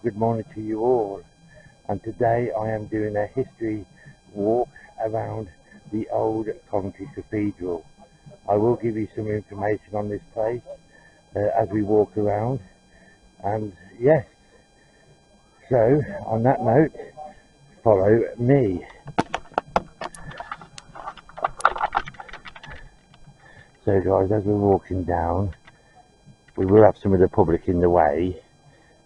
good morning to you all, and today I am doing a history walk around the Old Coventry Cathedral. I will give you some information on this place as we walk around, and yes, so on that note, follow me. So guys, as we're walking down, we will have some of the public in the way,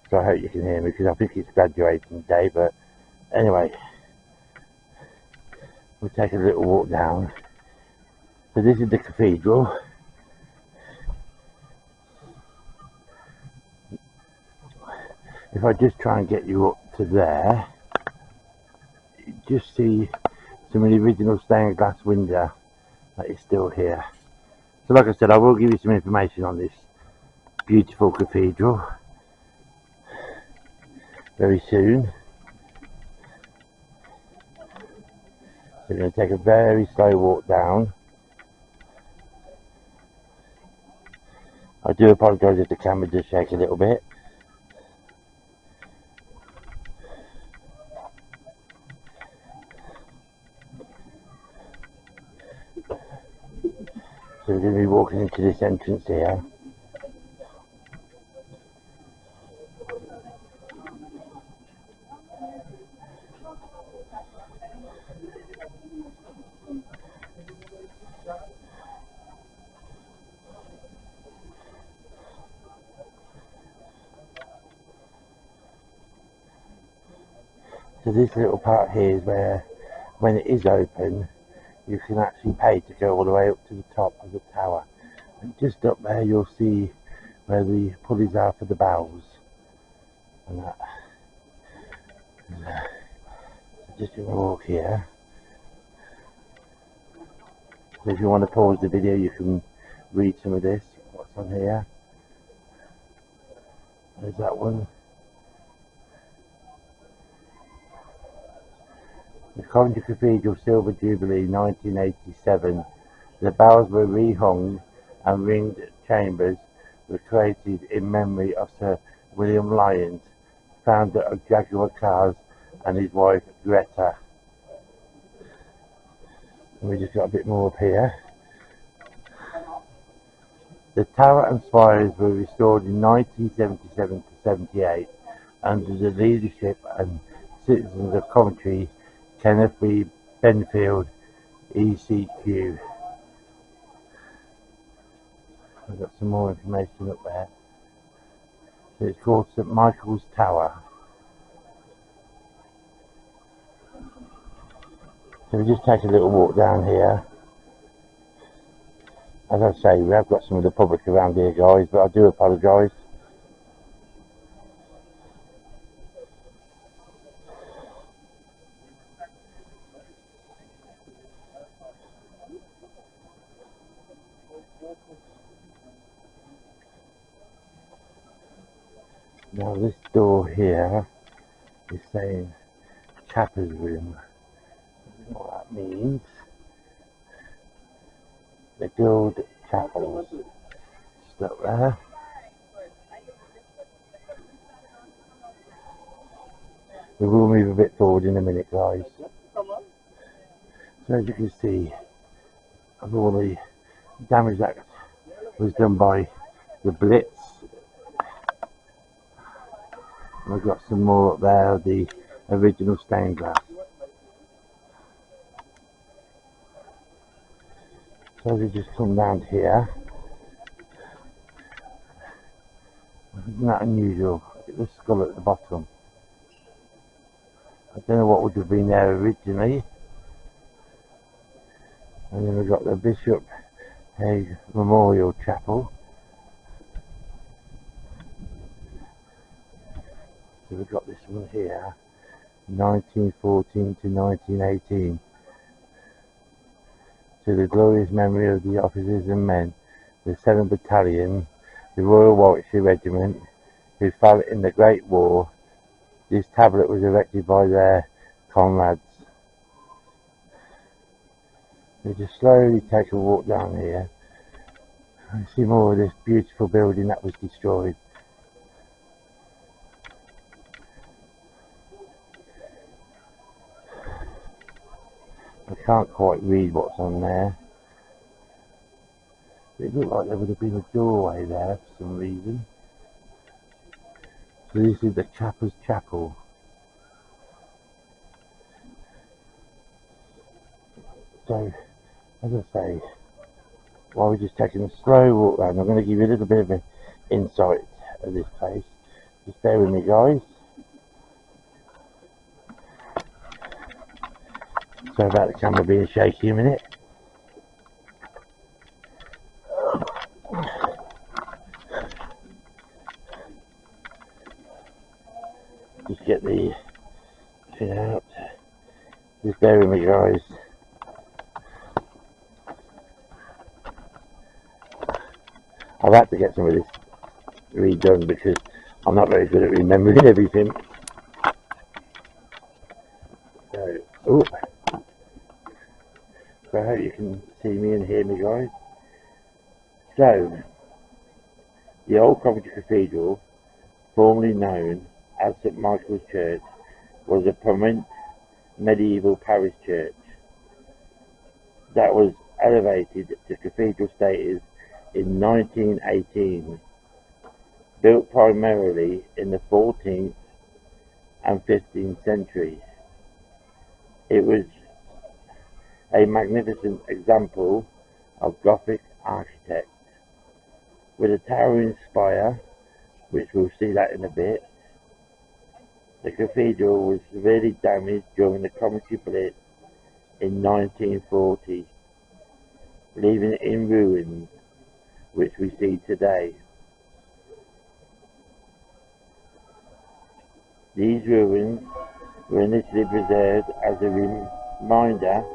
so I hope you can hear me because I think it's graduating day. But anyway, we'll take a little walk down. So this is the cathedral. If I just try and get you up to there, you just see some of the original stained glass window that is still here. So like I said, I will give you some information on this beautiful cathedral very soon. We're going to take a very slow walk down. I do apologise if the camera does shake a little bit. So we're going to be walking into this entrance here. So this little part here is where, when it is open, you can actually pay to go all the way up to the top of the tower. And just up there you'll see where the pulleys are for the bells. And that. So just going to walk here. So if you want to pause the video, you can read some of this, what's on here. There's that one. The Coventry Cathedral Silver Jubilee 1987. The bells were rehung and ringed chambers were created in memory of Sir William Lyons, founder of Jaguar Cars, and his wife Greta. And we just got a bit more up here. The tower and spires were restored in 1977 to 78 under the leadership and citizens of Coventry, Kenneth B. Benfield, ECQ. I've got some more information up there. So it's called St Michael's Tower. So we just take a little walk down here. As I say, we have got some of the public around here, guys, but I do apologise. Now this door here is saying chapel's room. I don't know what that means. The Guild Chapels. Just up there. We will move a bit forward in a minute, guys. So as you can see, of all the damage that was done by the Blitz, I've got some more up there of the original stained glass. So we just come round here. Isn't that unusual? Look at the skull at the bottom. I don't know what would have been there originally. And then we've got the Bishop Hague Memorial Chapel. So we've got this one here, 1914 to 1918. To the glorious memory of the officers and men, the 7th Battalion, the Royal Warwickshire Regiment, who fell in the Great War. This tablet was erected by their comrades. So just slowly take a walk down here and see more of this beautiful building that was destroyed. I can't quite read what's on there. It looked like there would have been a doorway there for some reason. So this is the Chapel's Chapel. So, as I say, while we're just taking a slow walk around, I'm going to give you a little bit of an insight of this place. Just bear with me, guys. Sorry about the camera being shaky a minute. Just get the thing out. Just bear with me, guys. I've had to get some of this redone because I'm not very good at remembering everything. So, I hope you can see me and hear me, guys. So, the Old Coventry Cathedral, formerly known as St Michael's Church, was a prominent medieval parish church that was elevated to cathedral status in 1918. Built primarily in the 14th and 15th century, it was a magnificent example of Gothic architecture, with a towering spire, which we'll see that in a bit. The cathedral was severely damaged during the Coventry Blitz in 1940, leaving it in ruins, which we see today. These ruins were initially preserved as a reminder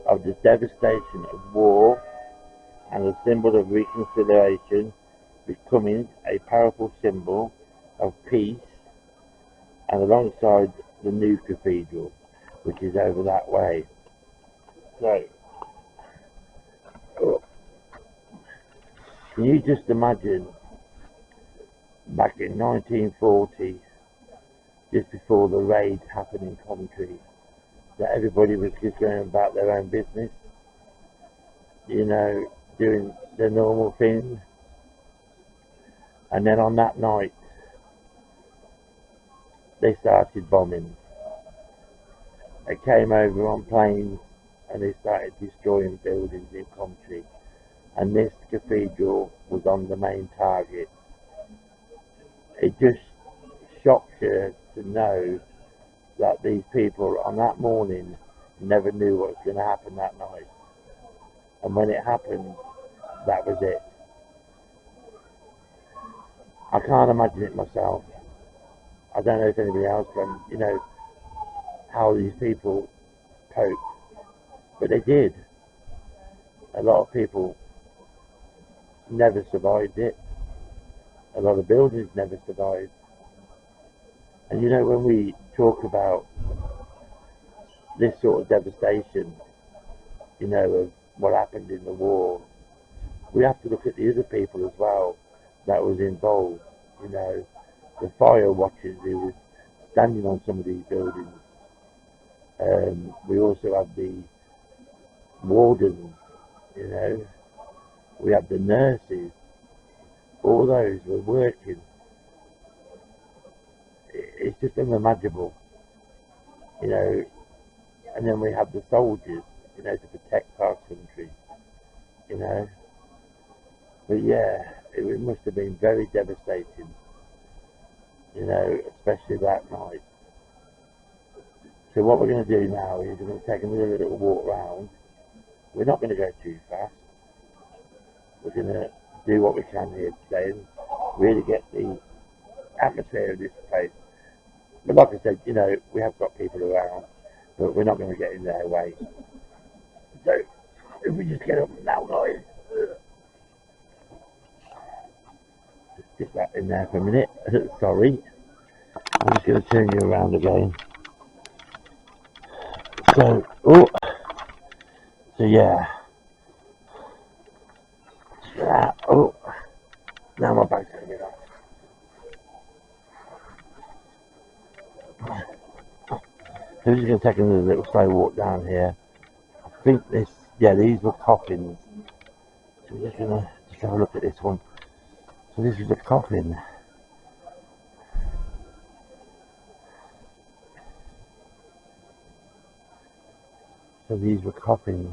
of the devastation of war and a symbol of reconciliation, becoming a powerful symbol of peace, and alongside the new cathedral, which is over that way. So, can you just imagine back in 1940, just before the raids happened in Coventry, that everybody was just going about their own business, you know, doing the normal thing, and then on that night they started bombing. They came over on planes and they started destroying buildings in Coventry, and this cathedral was on the main target. It just shocks you to know that these people on that morning never knew what was going to happen that night, and when it happened, that was it. I can't imagine it myself. I don't know if anybody else can, you know, how these people cope, but they did. A lot of people never survived it. A lot of buildings never survived. And you know, when we talk about this sort of devastation, you know, of what happened in the war, we have to look at the other people as well that was involved, you know, the fire watchers who were standing on some of these buildings. We also have the wardens, you know, we have the nurses, all those were working. It's just unimaginable, you know. And then we have the soldiers, you know, to protect our country, you know. But yeah, it must have been very devastating, you know, especially that night. So what we're going to do now is we're going to take another little walk round. We're not going to go too fast. We're going to do what we can here today and really get the atmosphere of this place. But like I said, you know, we have got people around, but we're not going to get in their way. So, if we just get up now, guys. Just stick that in there for a minute. Sorry. I'm just going to turn you around again. So, so yeah. Now my bag's going to get off. So we're just going to take another little slow walk down here. think this, yeah, these were coffins. So we're just gonna just have a look at this one. So this is a coffin. So these were coffins.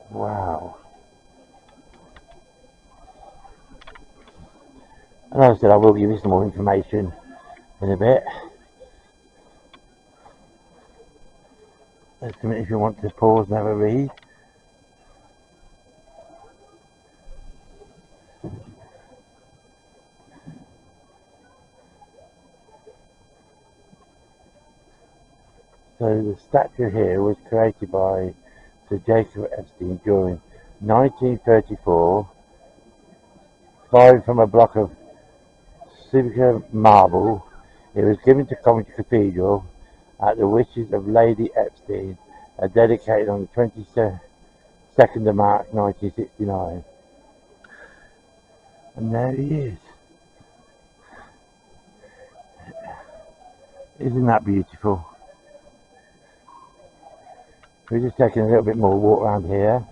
Wow. And as I said, I will give you some more information in a bit. If you want to pause and have a read. So the statue here was created by Sir Jacob Epstein during 1934, carved from a block of Civica marble. It was given to Coventry Cathedral at the wishes of Lady Epstein and dedicated on the 22nd of March 1969. And there he is. Isn't that beautiful? We're just taking a little bit more walk around here.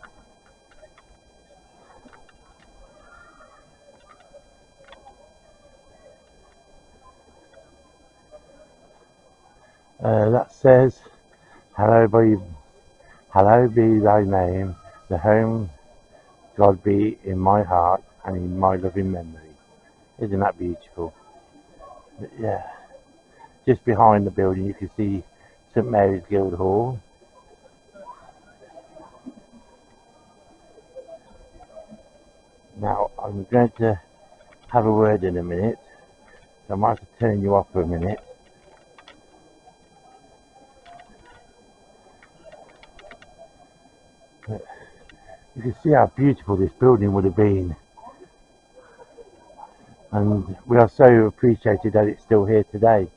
That says, hello be thy name, the home God be in my heart and in my loving memory. Isn't that beautiful? But yeah, just behind the building you can see St Mary's Guildhall. Now I'm going to have a word in a minute, so I might have to turn you off for a minute. But you can see how beautiful this building would have been, and we are so appreciated that it's still here today.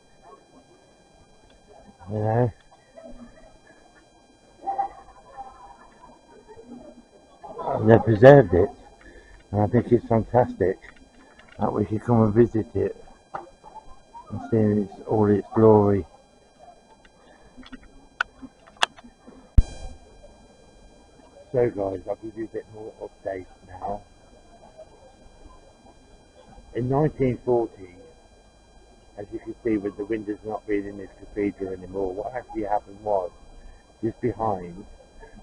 You know, and they've preserved it, and I think it's fantastic that we can come and visit it and see all its glory. So guys, I'll give you a bit more update now. In 1940, as you can see with the windows not being in this cathedral anymore, what actually happened was, just behind,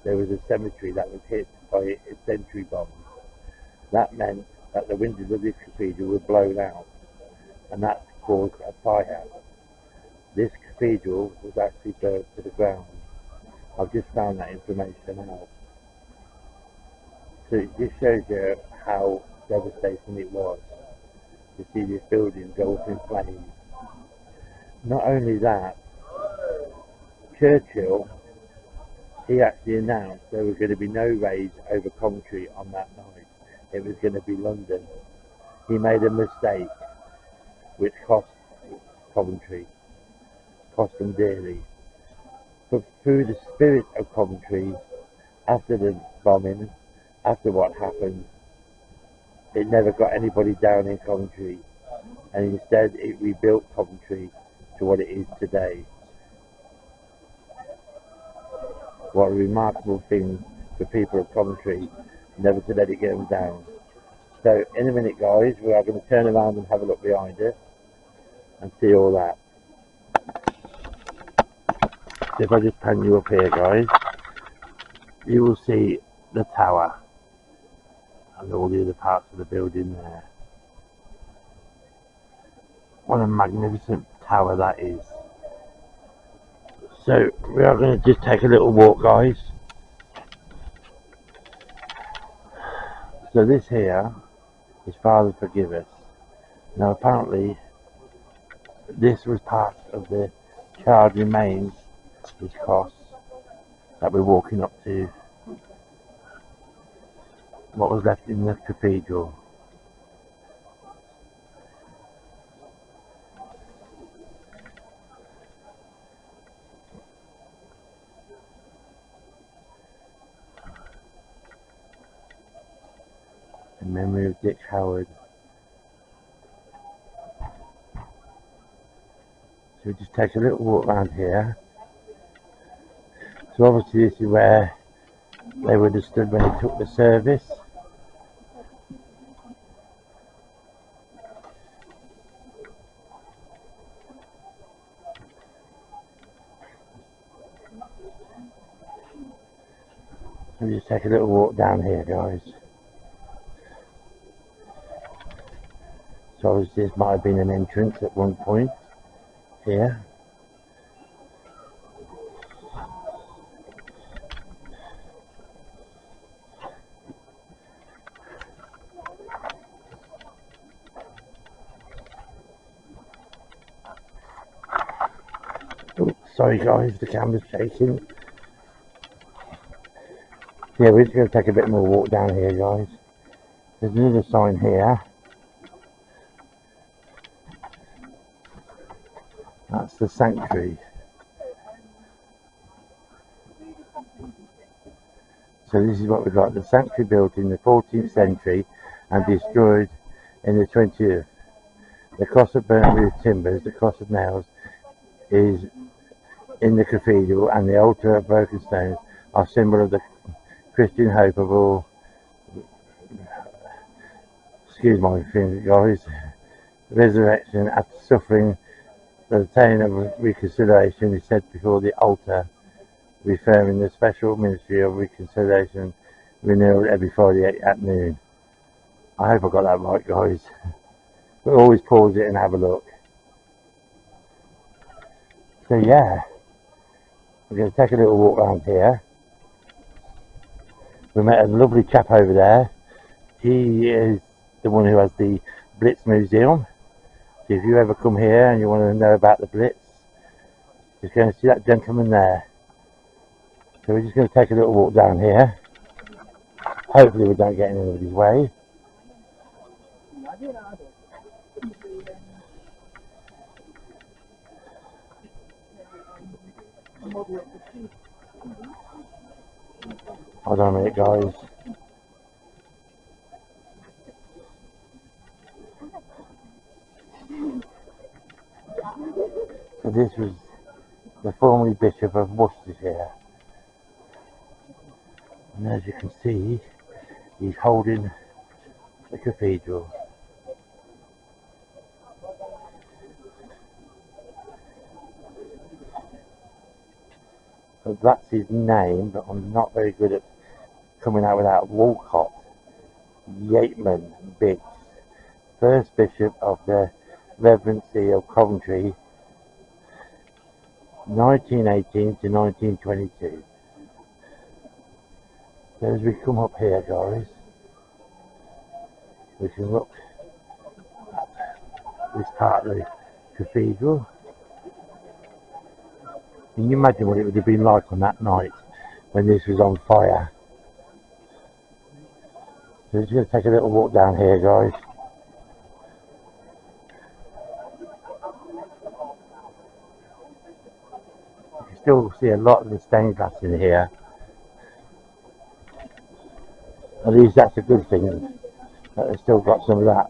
there was a cemetery that was hit by a sentry bomb. That meant that the windows of this cathedral were blown out, and that caused a fire. This cathedral was actually burned to the ground. I've just found that information out. So it just shows you how devastating it was to see this building go up in flames. Not only that, Churchill, he actually announced there was going to be no raids over Coventry on that night. It was going to be London. He made a mistake which cost Coventry, cost them dearly. But through the spirit of Coventry, after the bombing, after what happened, it never got anybody down in Coventry, and instead it rebuilt Coventry to what it is today. What a remarkable thing for people of Coventry, never to let it get them down. So in a minute guys, we are going to turn around and have a look behind us and see all that. So if I just pan you up here guys, you will see the tower and all the other parts of the building there. What a magnificent tower that is. So we are going to just take a little walk guys. So this here is Father Forgive Us. Now apparently this was part of the charred remains, this cross that we're walking up to, what was left in the cathedral. In memory of Dick Howard. So we just take a little walk around here. So obviously this is where they would have stood when they took the service. Let me just take a little walk down here, guys. So obviously this might have been an entrance at one point here. Oh, sorry guys, the camera's shaking. Yeah, we're just going to take a bit more walk down here, guys. There's another sign here. That's the sanctuary. So this is what we've got. The sanctuary built in the 14th century and destroyed in the 20th. The cross of burnt roof timbers, the cross of nails, is in the cathedral, and the altar of broken stones are symbol of the Christian hope of all. Excuse my finger, guys. Resurrection after suffering. The obtaining of reconciliation is said before the altar, referring the special ministry of reconciliation renewed every Friday at noon. I hope I got that right, guys. But always pause it and have a look. So yeah, we're going to take a little walk around here. We met a lovely chap over there. He is the one who has the Blitz Museum. So if you ever come here and you want to know about the Blitz, just go and see that gentleman there. So we're just going to take a little walk down here. Hopefully we don't get in anybody's way. Hold on a minute, guys. So this was the former Bishop of Worcestershire. And as you can see, he's holding the cathedral. So that's his name, but I'm not very good at coming out without. Walcott Yeatman Biggs, first Bishop of the Reverency of Coventry, 1918 to 1922. So as we come up here, guys, we can look at this part of the cathedral. Can you imagine what it would have been like on that night when this was on fire? So just going to take a little walk down here, guys. You can still see a lot of the stained glass in here. At least that's a good thing, that they've still got some of that.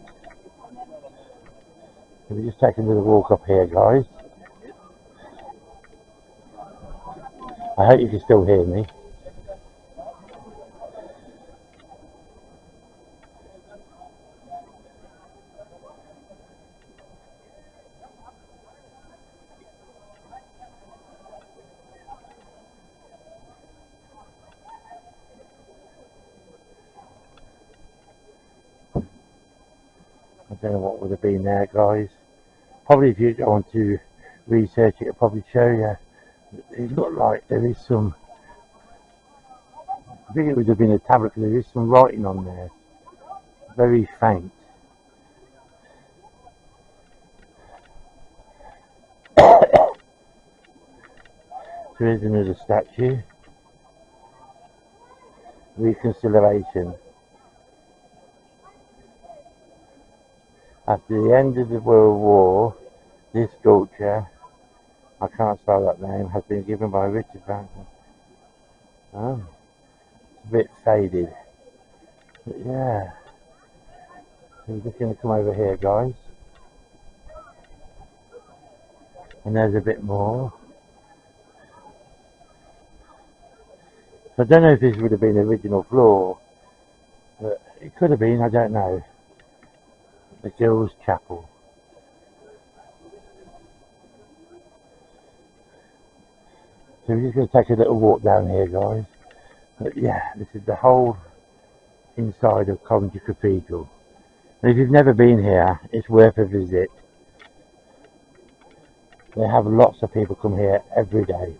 So we're just taking a little walk up here, guys. I hope you can still hear me. I don't know what would have been there, guys. Probably if you go on to research it, it'll probably show you. It looked like there is some, I think it would have been a tablet because there is some writing on there. Very faint. There is another statue. Reconciliation. After the end of the World War, this sculpture, I can't spell that name, has been given by Richard Branson. Oh, it's a bit faded. But yeah. So we're just going to come over here, guys. And there's a bit more. So I don't know if this would have been the original floor, but it could have been, I don't know. The Girls' Chapel. So we're just going to take a little walk down here, guys. But yeah, this is the whole inside of Coventry Cathedral. And if you've never been here, it's worth a visit. They have lots of people come here every day.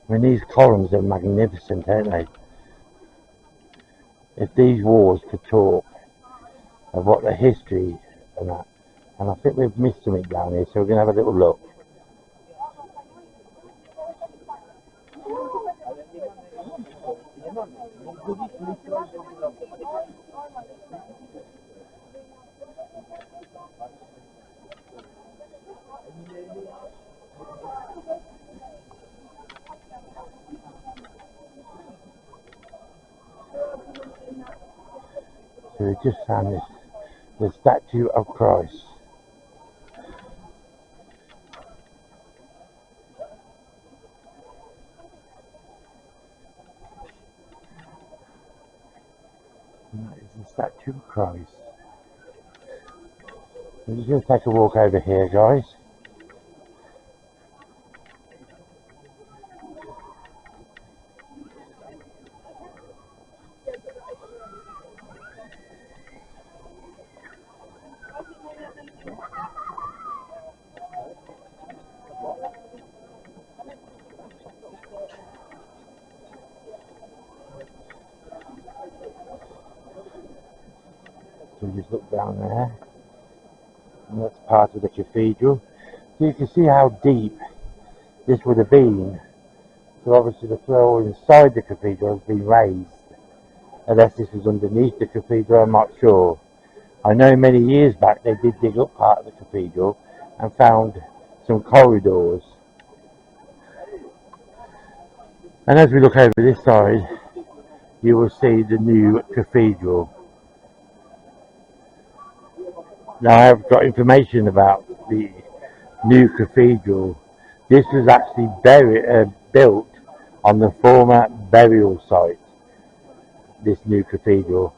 I mean, these columns are magnificent, aren't they? If these walls could talk of what the history and that. And I think we've missed something down here, so we're going to have a little look. So we just found this, the statue of Christ. And that is the statue of Christ. We're just going to take a walk over here, guys. So we just look down there, and that's part of the cathedral. So you can see how deep this would have been. So obviously the floor inside the cathedral has been raised. Unless this was underneath the cathedral, I'm not sure. I know many years back they did dig up part of the cathedral and found some corridors. And as we look over this side, you will see the new cathedral. Now I have got information about the new cathedral. This was actually built on the former burial site, this new cathedral.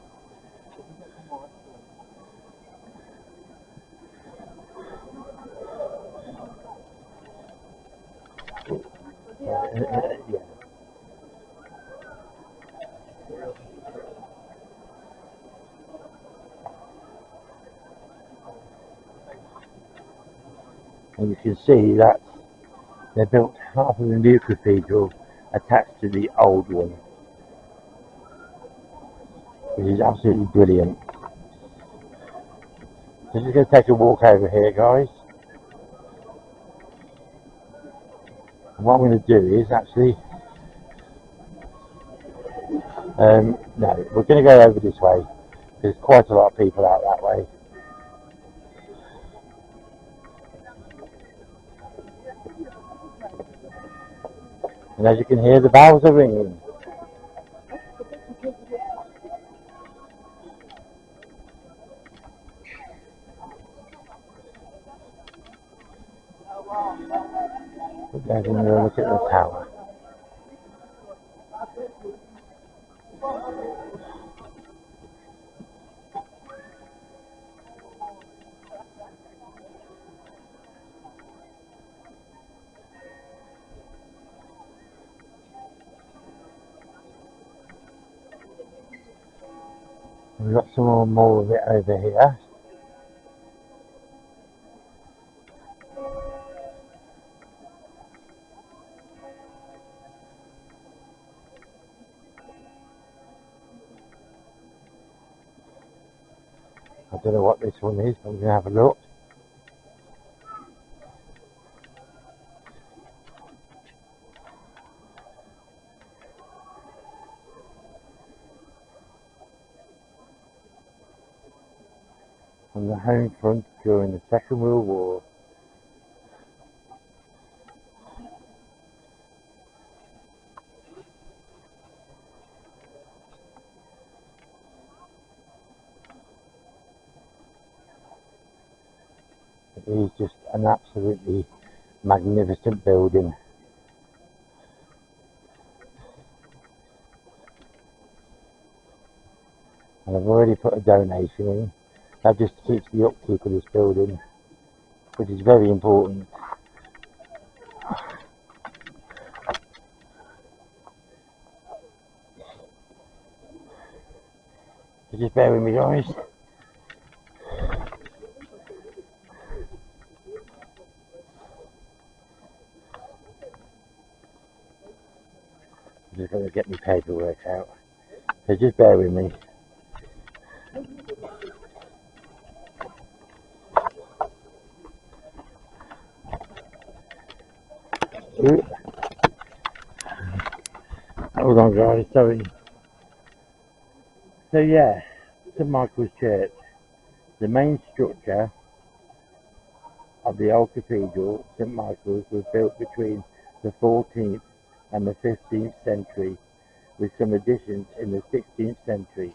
Yeah. And you can see that they built half of the new cathedral attached to the old one, which is absolutely brilliant. So just going to take a walk over here, guys. And what I'm going to do is actually, no, we're going to go over this way. There's quite a lot of people out that way. And as you can hear, the bells are ringing. We're going to look at the tower. We've got some more of it over here. I don't know what this one is, but we're going to have a look. On the home front during the Second World War. is just an absolutely magnificent building. And I've already put a donation in. That just keeps the upkeep of this building, which is very important. So just bear with me, guys. I'm just going to get my paperwork out. So just bear with me. Ooh. Hold on, guys, sorry. So yeah, St Michael's Church. The main structure of the old cathedral, St Michael's, was built between the 14th and the 15th century, with some additions in the 16th century.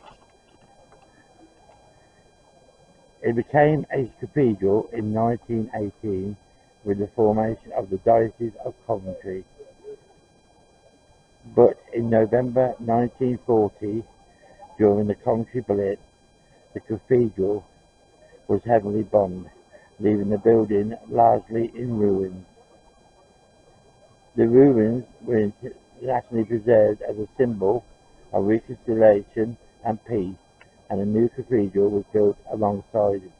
It became a cathedral in 1918 with the formation of the Diocese of Coventry. But in November 1940, during the Coventry Blitz, the cathedral was heavily bombed, leaving the building largely in ruins. The ruins were internationally preserved as a symbol of reconciliation and peace, and a new cathedral was built alongside it.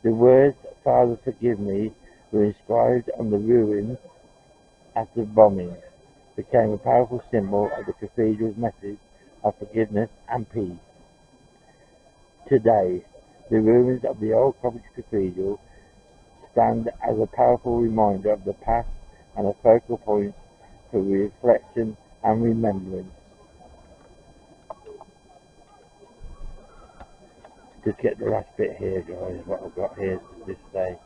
The words, "Father, forgive me," were inscribed on the ruins after bombing, became a powerful symbol of the cathedral's message of forgiveness and peace. Today, the ruins of the old Coventry Cathedral stand as a powerful reminder of the past and a focal point for reflection and remembrance. Just get the last bit here, guys, what I've got here to just say.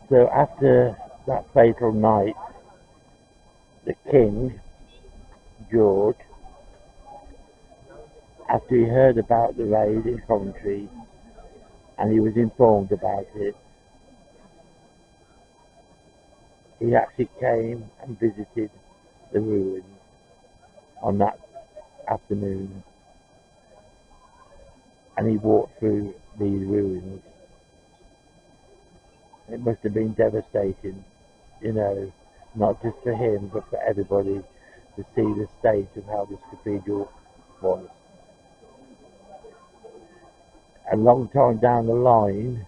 So after that fatal night, the King, George, after he heard about the raid in Coventry and he was informed about it, he actually came and visited the ruins on that afternoon, and he walked through these ruins. It must have been devastating, you know, not just for him but for everybody, to see the state of how this cathedral was. A long time down the line,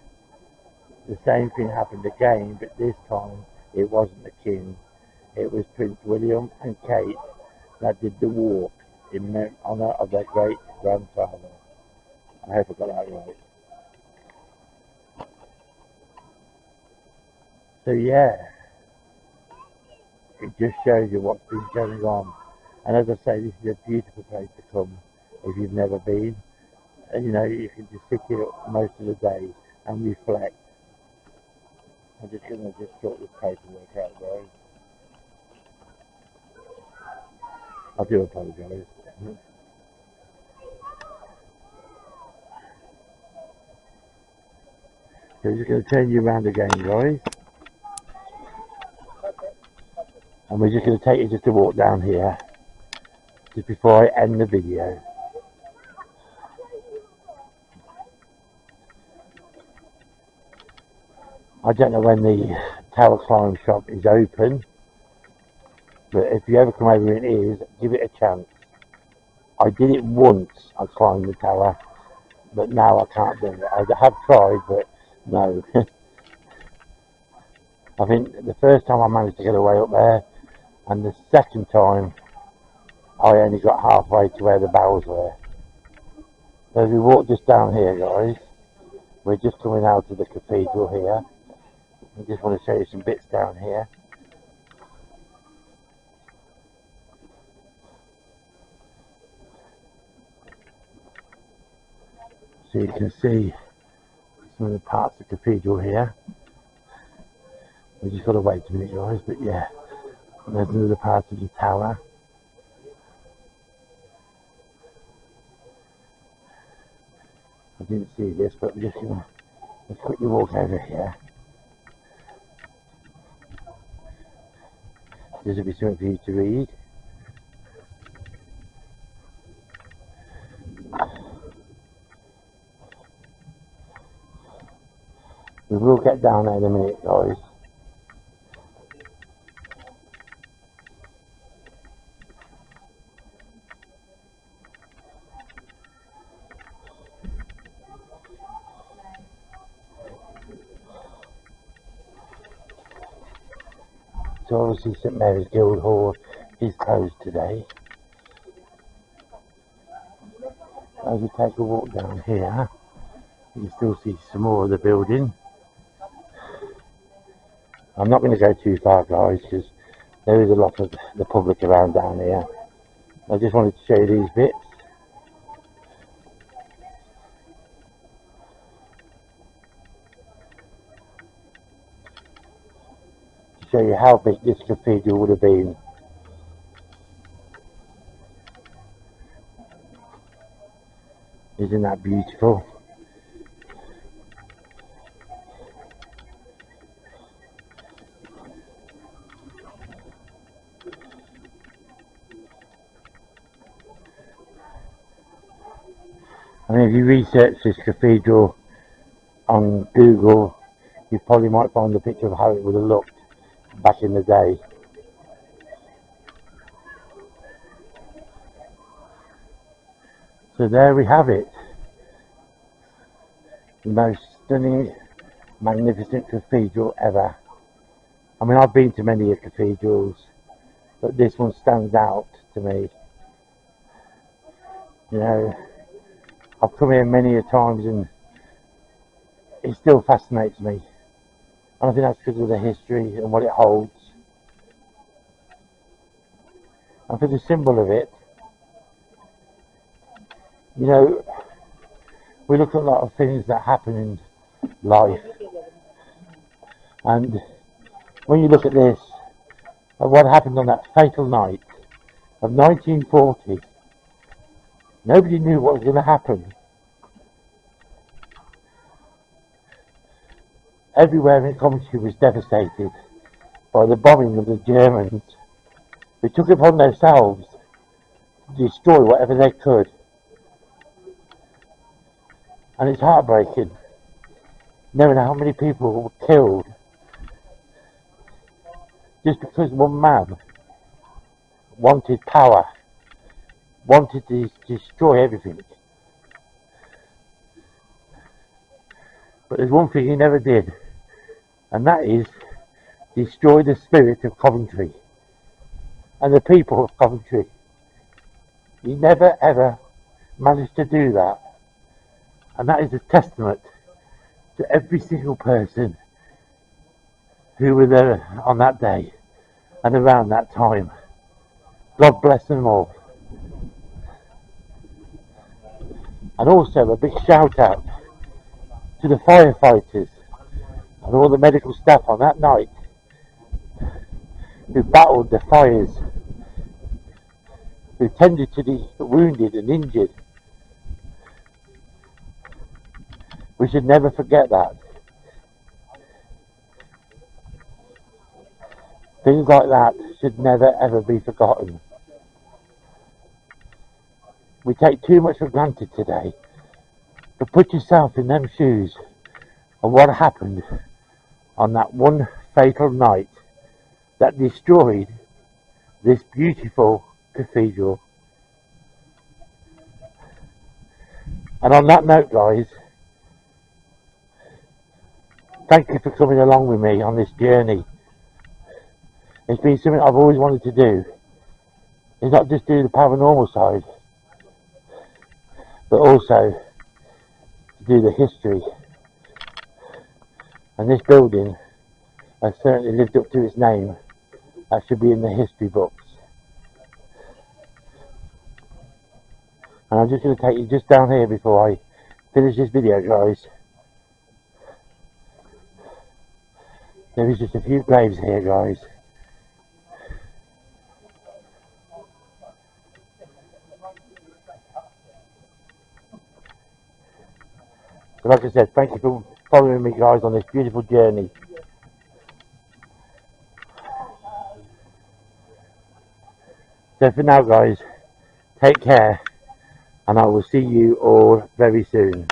the same thing happened again, but this time it wasn't the King. It was Prince William and Kate that did the walk in honour of their great-grandfather. I hope I got that right. So yeah, it just shows you what's been going on. And as I say, this is a beautiful place to come if you've never been. And you know, you can just sit here most of the day and reflect. I'm just going to sort this paperwork out, guys. I do apologise. So I'm just going to turn you around again, guys. And we're just going to take you just a walk down here, just before I end the video. I don't know when the tower climb shop is open, but if you ever come over and it is, give it a chance. I did it once, I climbed the tower, but now I can't do it. I have tried, but no. I think the first time I managed to get away up there, and the second time I only got halfway to where the barrels were. So as we walk just down here, guys, we're just coming out of the cathedral here. I just want to show you some bits down here. So you can see some of the parts of the cathedral here. We just got to wait a minute, guys, but yeah, there's another part of the tower. I didn't see this, but we're just going to quickly walk over here. This will be something for you to read. We will get down there in a minute, guys. So obviously St Mary's Guildhall is closed today. As we take a walk down here, you can still see some more of the building. I'm not going to go too far, guys, because there is a lot of the public around down here. I just wanted to show you these bits. To show you how big this cathedral would have been. Isn't that beautiful? I mean, if you research this cathedral on Google, you probably might find a picture of how it would have looked back in the day. So there we have it. The most stunning, magnificent cathedral ever. I mean, I've been to many cathedrals, but this one stands out to me. You know, I've come here many a times and it still fascinates me. And I think that's because of the history and what it holds. And for the symbol of it, you know, we look at a lot of things that happen in life. And when you look at this, at what happened on that fatal night of 1940, nobody knew what was going to happen. Everywhere in Coventry was devastated by the bombing of the Germans, who took it upon themselves to destroy whatever they could. And it's heartbreaking, knowing how many people were killed just because one man wanted power, wanted to destroy everything. But there's one thing he never did, and that is destroy the spirit of Coventry and the people of Coventry. He never ever managed to do that, and that is a testament to every single person who were there on that day and around that time. God bless them all. And also a big shout out to the firefighters and all the medical staff on that night who battled the fires, who tended to the wounded and injured. We should never forget that. Things like that should never ever be forgotten. We take too much for granted today. But put yourself in them shoes of what happened on that one fatal night that destroyed this beautiful cathedral. And on that note, guys, thank you for coming along with me on this journey. It's been something I've always wanted to do. It's not just do the paranormal side, but also to do the history. And this building has certainly lived up to its name. That should be in the history books. And I'm just going to take you just down here before I finish this video, guys. There is just a few graves here, guys. But like I said, thank you for following me, guys, on this beautiful journey. So for now, guys, take care, and I will see you all very soon.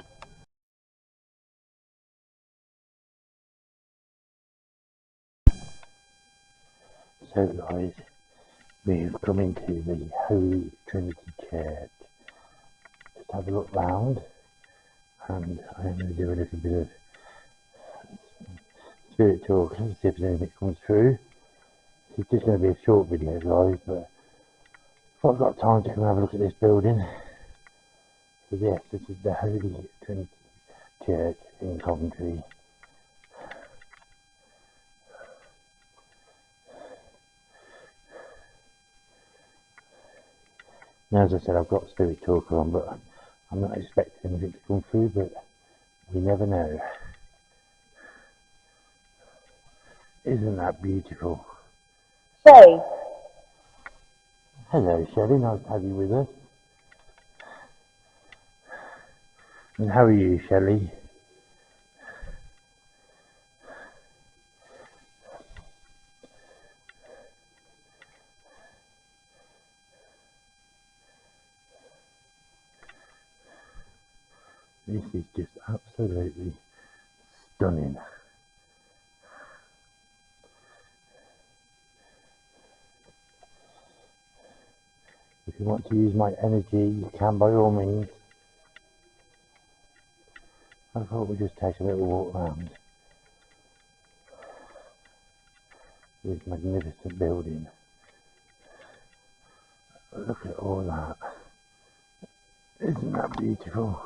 So guys, we've come into the Holy Trinity Church. Just have a look round, and I'm going to do a little bit of spirit talk and see if anything comes through. It's just going to be a short video, guys, but if I've got time to come and have a look at this building. So yes, this is the Holy Trinity Church in Coventry. Now, as I said, I've got spirit talk on, but I'm not expecting anything to come through, but we never know. Isn't that beautiful? Shay. Hello, Shelley. Nice to have you with us. And how are you, Shelley? This is just absolutely stunning. If you want to use my energy, you can by all means. I thought we'd just take a little walk around this magnificent building. Look at all that. Isn't that beautiful?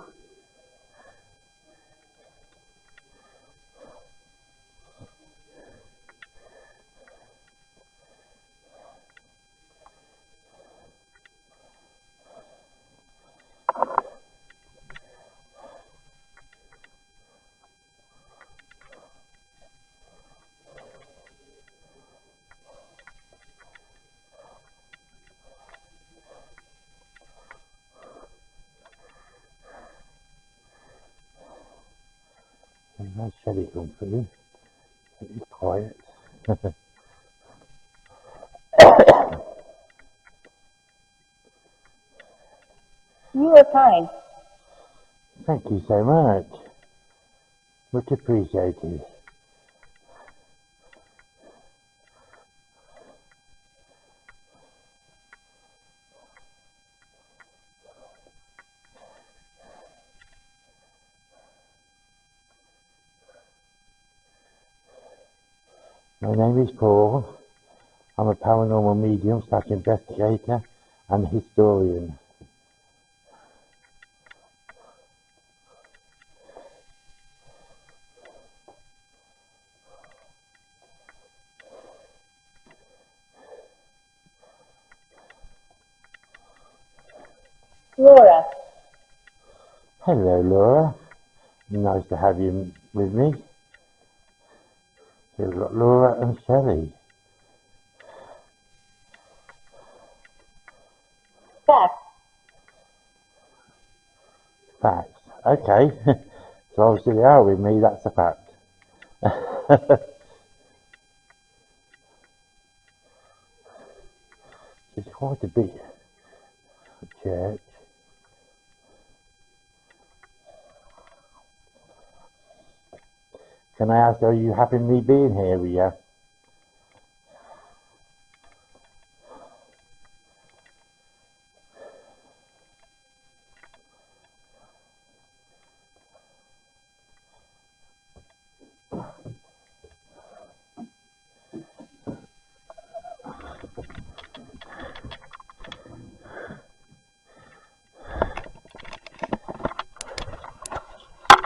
Nice Shelley come through. It's quiet. You are kind. Thank you so much. Much appreciated. My name is Paul. I'm a paranormal medium / investigator and historian. Laura. Hello, Laura. Nice to have you with me. So we've got Laura and Shelley. Fact. Facts. Okay. So obviously they are with me, that's a fact. It's quite a big church. Can I ask, are you happy me being here with you?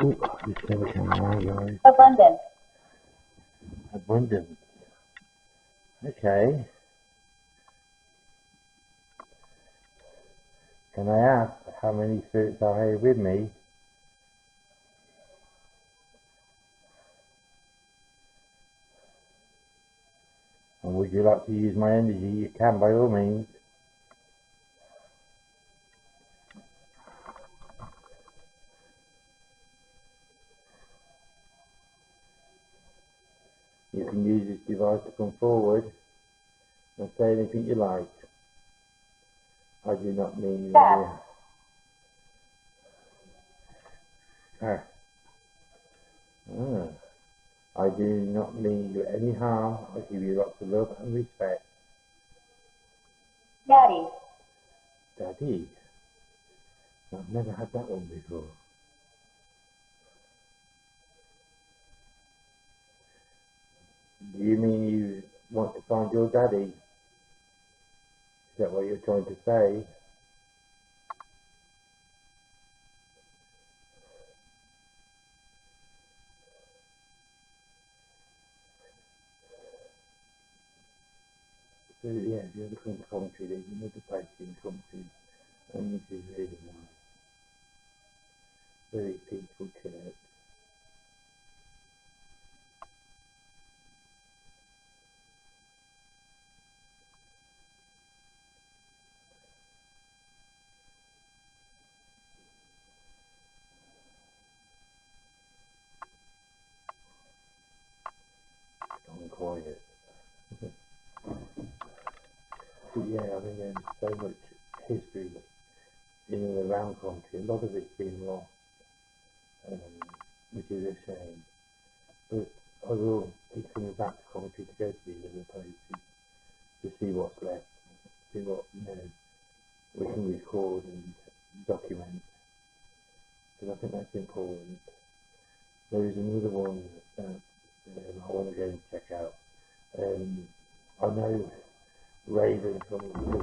Ooh, just never come around, guys. Abundance. Abundance. Okay. Can I ask how many spirits are here with me? And would you like to use my energy? You can by all means. You can use this device to come forward and say anything you like. I do not mean Pass. I do not mean you any harm. I give you lots of love and respect. Daddy. Daddy? I've never had that one before. Do you mean you want to find your daddy? Is that what you're trying to say? So yeah, if you ever come to Coventry, there's another place in Coventry, and this is really nice. Very peaceful church. And quiet. But yeah, I mean, there's so much history in and around Coventry. A lot of it's been lost, which is a shame. But I will keep coming back to Coventry to go to these other places to see what's left, see what we can record and document. Because I think that's important. There is another one that I want to go and check out. I know Raven from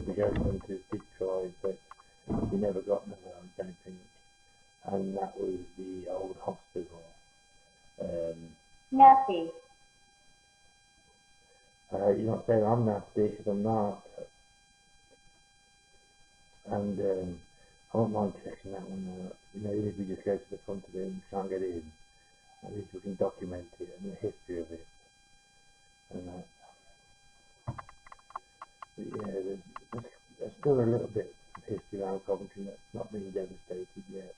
the Ghost Hunters did try, but he never got nowhere, I don't think. And that was the old hospital. Nasty. You're not saying I'm nasty, because I'm not. And I won't mind checking that one out. Even if we just go to the front of it and can't get in, at least we can document it and the history of it. And that. But yeah, there's still a little bit of history around Coventry that's not been devastated yet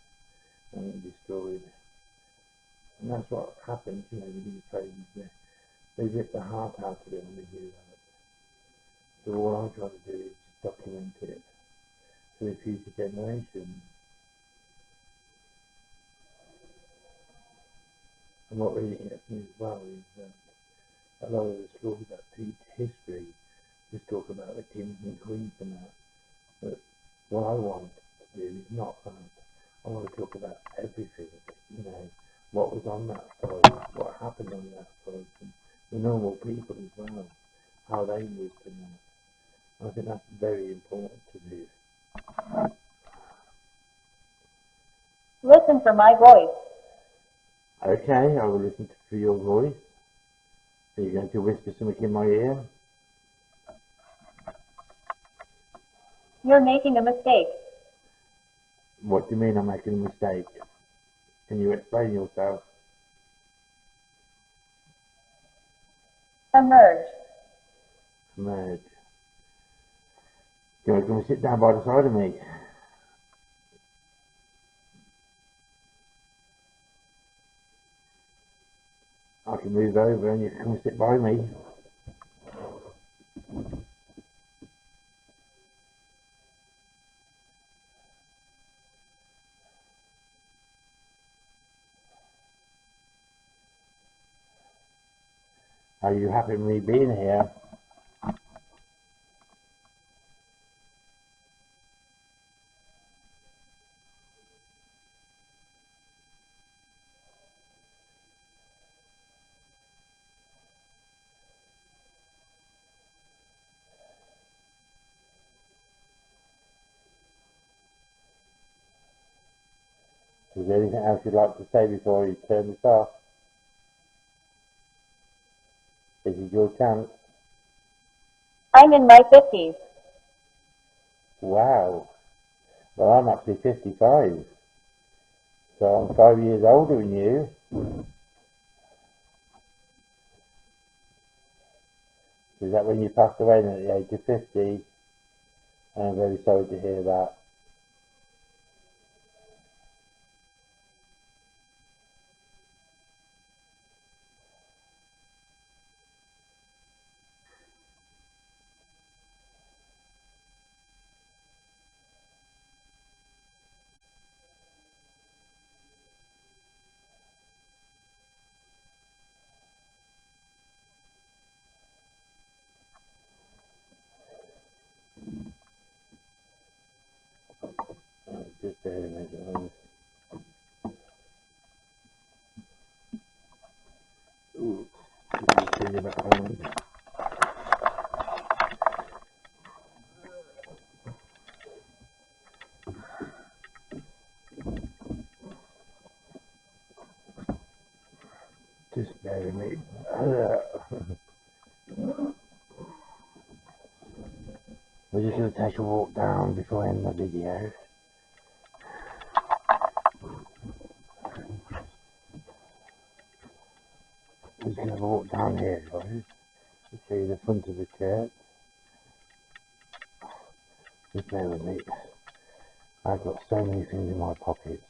and destroyed. And that's what happens, with these places. They rip the heart out of it when they do that. So all I'm trying to do is just document it for the future generations. And what really gets me as well is that a lot of the schools that teach history just talk about the kings and queens and that. But what I want to do is not that. I want to talk about everything, what was on that side, what happened on that side, and the normal people as well, how they lived in that. I think that's very important to do. Listen for my voice. Okay, I will listen for your voice. Are you going to whisper something in my ear? You're making a mistake. What do you mean I'm making a mistake? Can you explain yourself? Emerge. Emerge. Do you want to come and sit down by the side of me? I can move over and you can come and sit by me. Are you happy with me being here? Is there anything else you'd like to say before you turn this off? This is your chance. I'm in my 50s. Wow. Well, I'm actually 55. So I'm 5 years older than you. Is that when you passed away at the age of 50? I'm very sorry to hear that. that forward. Just bear with me. We're just going to take a walk down before I end the video. We're just going to have a walk down here, guys, to show you the front of the church. Just bear with me. I've got so many things in my pockets.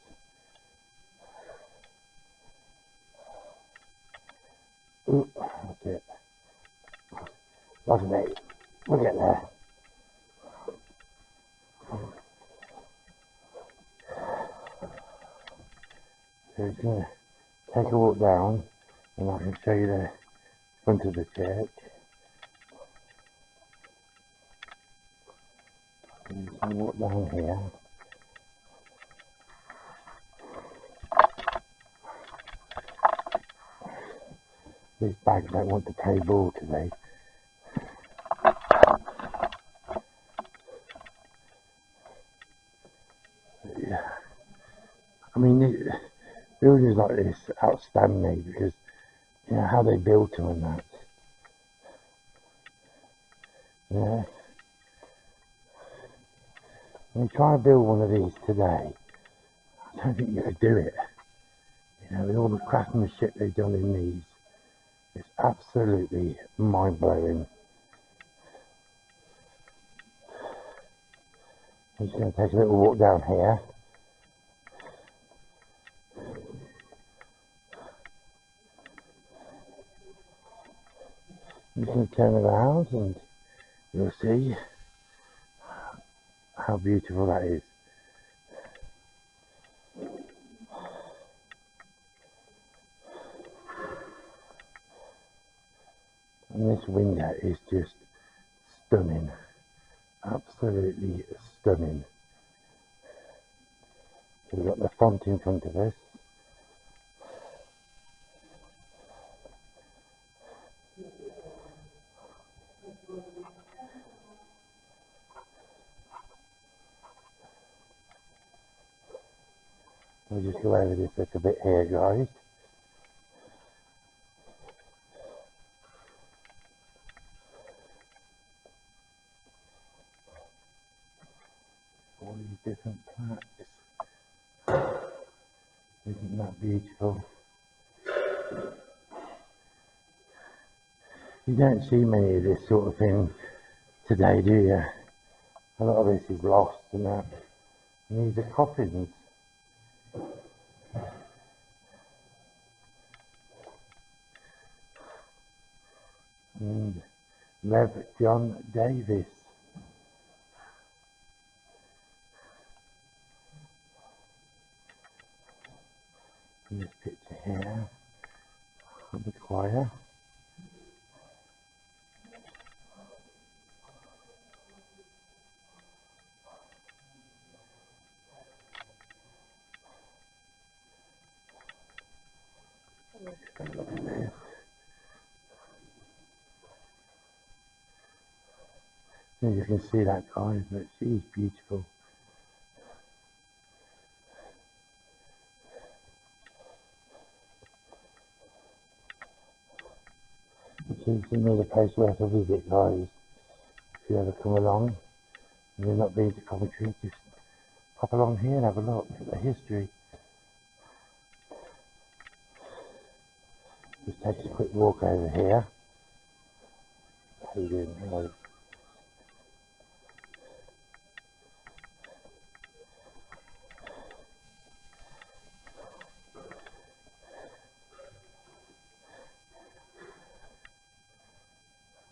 Ooh, that's it. Lovely. We'll get there. So we're going to take a walk down and I can show you the front of the church. And so walk down here. These bags don't want to play ball today. Yeah. I mean, buildings like this outstand me because, you know, how they built them and that. Yeah. When you try to build one of these today, I don't think you could do it. You know, with all the craftsmanship they've done in these, it's absolutely mind-blowing. I'm just going to take a little walk down here. I'm just going to turn around and you'll see how beautiful that is. And this window is just stunning. Absolutely stunning. So we've got the font in front of us. We'll just go over this little bit here, guys. All these different plaques. Isn't that beautiful? You don't see many of this sort of thing today, do you? A lot of this is lost and that. And these are coffins. And Rev John Davis. In this picture here of the choir. Look at this. You can see that, guys, but she's beautiful. She's another place worth a visit, guys. If you ever come along and you've not been to Coventry, just pop along here and have a look at the history. Just take a quick walk over here. How you doing? Hello.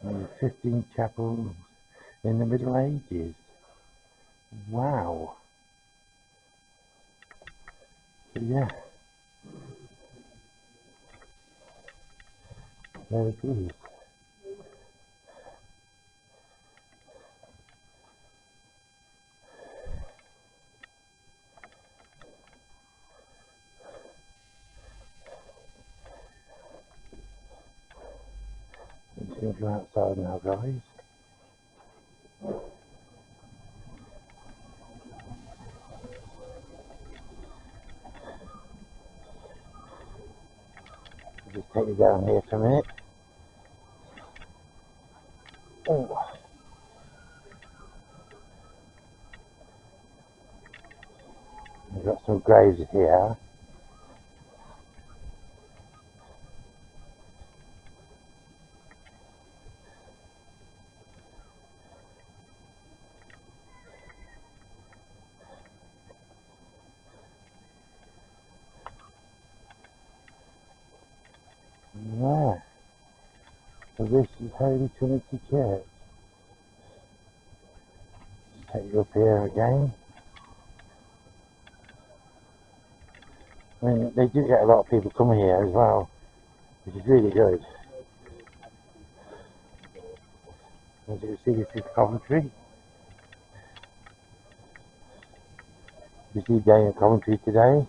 And 15 chapels in the Middle Ages. Wow. So yeah. There it is. Things from outside now, guys. I'll just take you down here for a minute. Oh. We've got some graves here. Yeah. So this is Holy Trinity Church. Just take you up here again. I mean, they do get a lot of people coming here as well, which is really good. As you can see, this is Coventry. Busy day in Coventry today.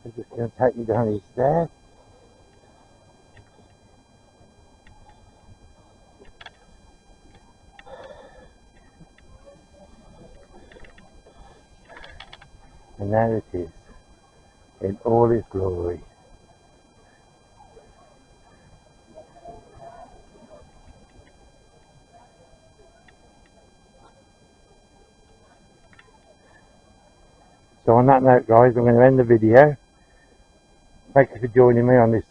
I'm just going to take you down these stairs. And there it is, in all its glory. So on that note, guys, I'm going to end the video. Thank you for joining me on this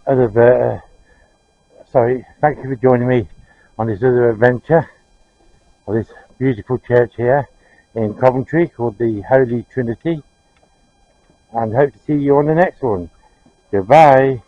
other thank you for joining me on this other adventure of this beautiful church here in Coventry called the Holy Trinity, and hope to see you on the next one. Goodbye.